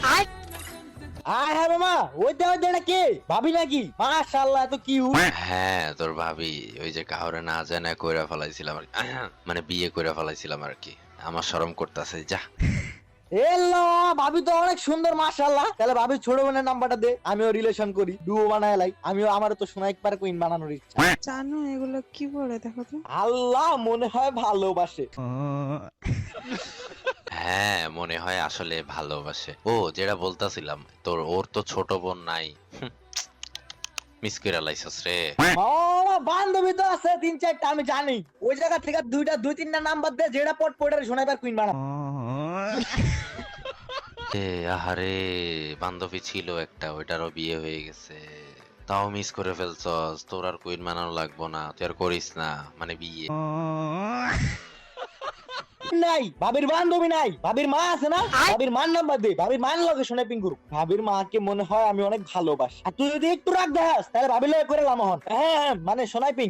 আয় হ্যাঁ মামা, ওইটা নাকি ভাবি নাকি? মাশাআল্লাহ, তো কি হ্যাঁ তোর ভাবি ওই যে কাহরে না জানা কইরা ফেলাইছিলাম আর কি। মানে বিয়ে কইরা ফেলাইছিলাম আর কি। আমার শরম করতেছে যা। এলো, ভাবি তো অনেক সুন্দর মাশাআল্লাহ। তাহলে ভাবি ছোট বোনের নাম্বারটা দে, আমিও রিলেশন করি, ডুও বানায় লাই। আমিও, আমারও তো সোনা একবার কুইন বানানোর ইচ্ছা। জানো এগুলো কি বলে দেখো তো? আল্লাহ, মনে হয় ভালোবাসে। হ্যাঁ মনে হয় আসলে ভালোবাসে। ও যেটা বলতাছিলাম তোর ওর তো ছোট বোন নাই। মিস কইরা লাইছস রে। মামা, বান্ধবী তো আছে 3-4টা, আমি জানি। ওই জায়গা থেকে 2-3টা নাম্বার দে, যেটা পট পটের সোনা একবার কুইন বানা। আহারে বান্ধবী ছিল একটা, ওইটারও বিয়ে হয়ে গেছে। তাও মিস করে ফেলছস। তোর আর কুইন বানানো লাগবো না, তুই আর করিস না মানে বিয়ে। নাই, ভাবির বান্ধবী নাই, ভাবির মা আছে না? ভাবির মার নাম্বার দে, ভাবির মার লগে শুনে পিঙ্গুর। ভাবির মাকে মনে হয় আমি অনেক ভালোবাসি। আর তুই যদি একটু রাগ দেখাস, তাহলে ভাবির লগে করে লাম হন। হ্যাঁ হ্যাঁ, মানে সোনাই পিং।